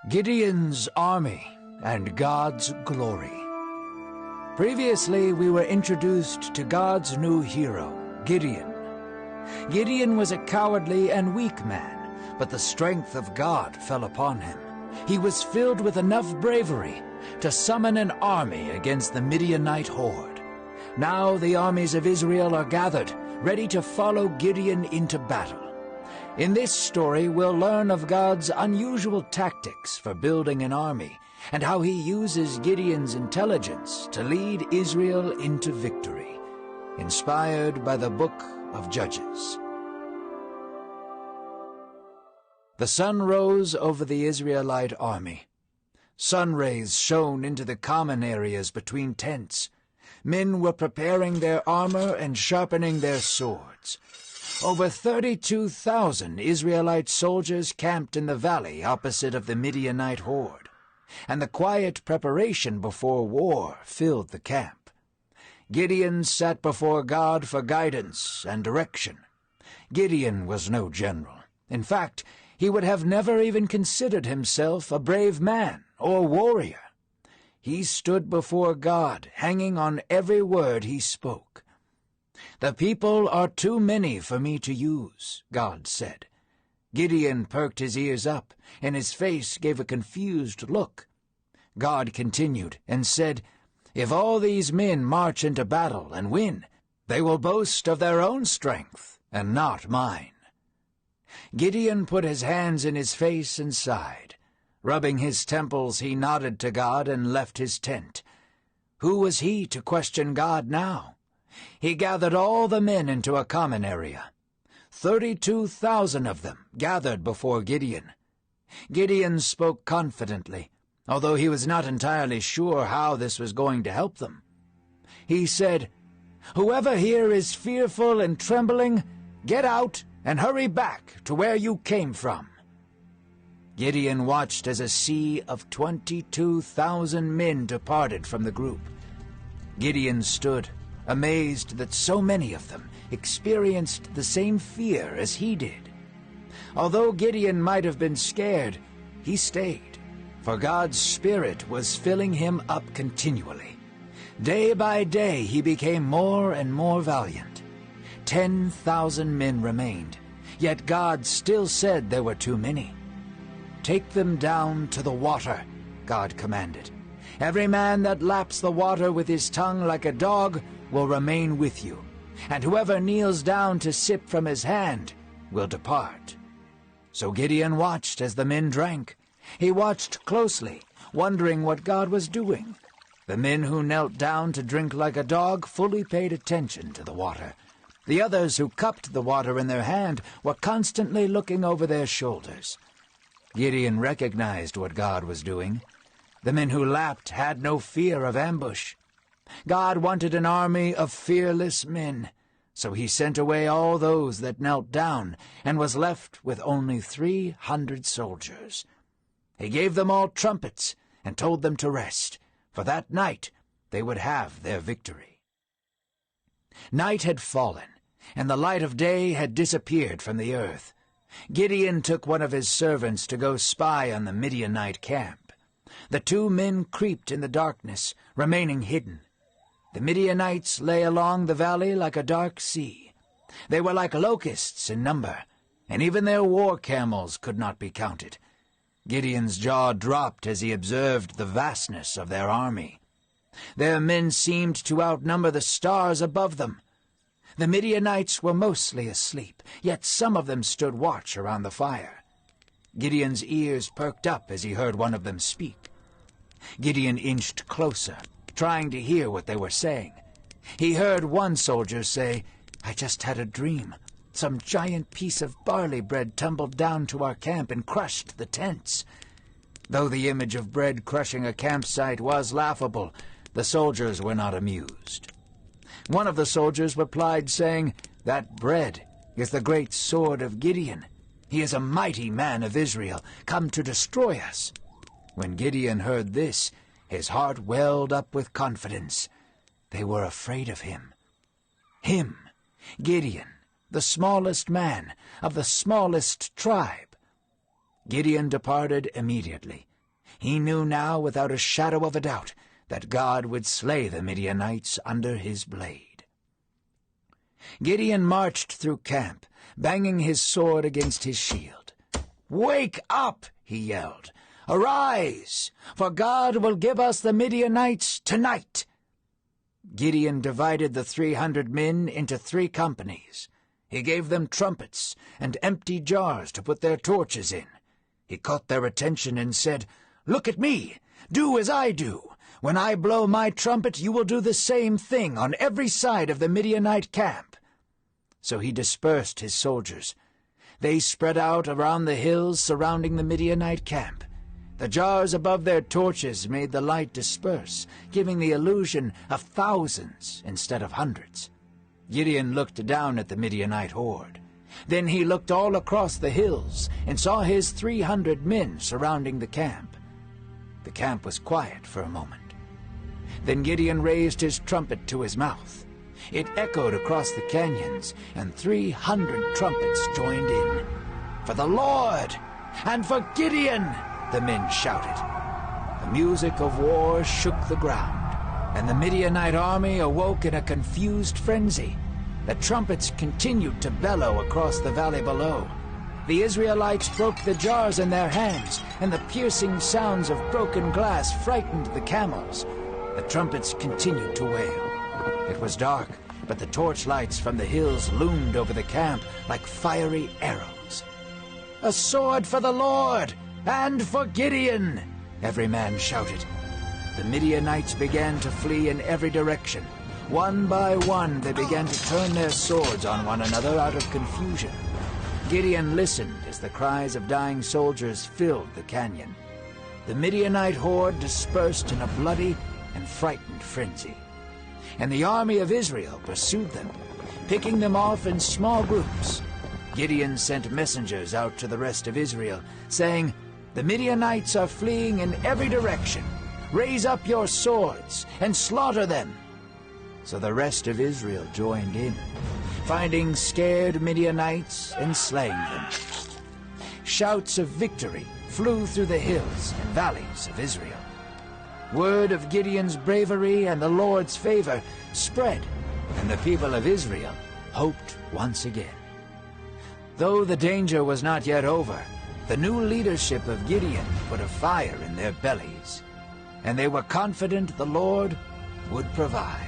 Gideon's army and God's glory. Previously, we were introduced to God's new hero, Gideon. Gideon was a cowardly and weak man, but the strength of God fell upon him. He was filled with enough bravery to summon an army against the Midianite horde. Now the armies of Israel are gathered, ready to follow Gideon into battle. In this story, we'll learn of God's unusual tactics for building an army and how he uses Gideon's intelligence to lead Israel into victory, inspired by the book of Judges. The sun rose over the Israelite army. Sun rays shone into the common areas between tents. Men were preparing their armor and sharpening their swords. Over 32,000 Israelite soldiers camped in the valley opposite of the Midianite horde, and the quiet preparation before war filled the camp. Gideon sat before God for guidance and direction. Gideon was no general. In fact, he would have never even considered himself a brave man or warrior. He stood before God, hanging on every word he spoke. "The people are too many for me to use," God said. Gideon perked his ears up, and his face gave a confused look. God continued and said, "If all these men march into battle and win, they will boast of their own strength and not mine." Gideon put his hands in his face and sighed. Rubbing his temples, he nodded to God and left his tent. Who was he to question God now? He gathered all the men into a common area. 32,000 of them gathered before Gideon. Gideon spoke confidently, although he was not entirely sure how this was going to help them. He said, "Whoever here is fearful and trembling, get out and hurry back to where you came from." Gideon watched as a sea of 22,000 men departed from the group. Gideon stood, amazed that so many of them experienced the same fear as he did. Although Gideon might have been scared, he stayed, for God's Spirit was filling him up continually. Day by day he became more and more valiant. 10,000 men remained, yet God still said there were too many. "Take them down to the water," God commanded. "Every man that laps the water with his tongue like a dog will remain with you, and whoever kneels down to sip from his hand will depart." So Gideon watched as the men drank. He watched closely, wondering what God was doing. The men who knelt down to drink like a dog fully paid attention to the water. The others who cupped the water in their hand were constantly looking over their shoulders. Gideon recognized what God was doing. The men who lapped had no fear of ambush. God wanted an army of fearless men, so he sent away all those that knelt down and was left with only 300 soldiers. He gave them all trumpets and told them to rest, for that night they would have their victory. Night had fallen, and the light of day had disappeared from the earth. Gideon took one of his servants to go spy on the Midianite camp. The two men creeped in the darkness, remaining hidden. The Midianites lay along the valley like a dark sea. They were like locusts in number, and even their war camels could not be counted. Gideon's jaw dropped as he observed the vastness of their army. Their men seemed to outnumber the stars above them. The Midianites were mostly asleep, yet some of them stood watch around the fire. Gideon's ears perked up as he heard one of them speak. Gideon inched closer, trying to hear what they were saying. He heard one soldier say, "I just had a dream. Some giant piece of barley bread tumbled down to our camp and crushed the tents." Though the image of bread crushing a campsite was laughable, the soldiers were not amused. One of the soldiers replied, saying, "That bread is the great sword of Gideon. He is a mighty man of Israel, come to destroy us." When Gideon heard this, his heart welled up with confidence. They were afraid of him. Him, Gideon, the smallest man of the smallest tribe. Gideon departed immediately, He knew now without a shadow of a doubt that God would slay the Midianites under his blade. Gideon marched through camp, banging his sword against his shield. "Wake up!" he yelled. "Arise, for God will give us the Midianites tonight." Gideon divided the 300 men into 3 companies. He gave them trumpets and empty jars to put their torches in. He caught their attention and said, "Look at me! Do as I do! When I blow my trumpet, you will do the same thing on every side of the Midianite camp." So he dispersed his soldiers. They spread out around the hills surrounding the Midianite camp. The jars above their torches made the light disperse, giving the illusion of thousands instead of hundreds. Gideon looked down at the Midianite horde. Then he looked all across the hills and saw his 300 men surrounding the camp. The camp was quiet for a moment. Then Gideon raised his trumpet to his mouth. It echoed across the canyons, and 300 trumpets joined in. "For the Lord and for Gideon!" the men shouted. The music of war shook the ground, and the Midianite army awoke in a confused frenzy. The trumpets continued to bellow across the valley below. The Israelites broke the jars in their hands, and the piercing sounds of broken glass frightened the camels. The trumpets continued to wail. It was dark, but the torchlights from the hills loomed over the camp like fiery arrows. "A sword for the Lord and for Gideon!" every man shouted. The Midianites began to flee in every direction. One by one they began to turn their swords on one another out of confusion. Gideon listened as the cries of dying soldiers filled the canyon. The Midianite horde dispersed in a bloody and frightened frenzy, and the army of Israel pursued them, picking them off in small groups. Gideon sent messengers out to the rest of Israel, saying, "The Midianites are fleeing in every direction. Raise up your swords and slaughter them." So the rest of Israel joined in, finding scared Midianites and slaying them. Shouts of victory flew through the hills and valleys of Israel. Word of Gideon's bravery and the Lord's favor spread, and the people of Israel hoped once again. Though the danger was not yet over, the new leadership of Gideon put a fire in their bellies, and they were confident the Lord would provide.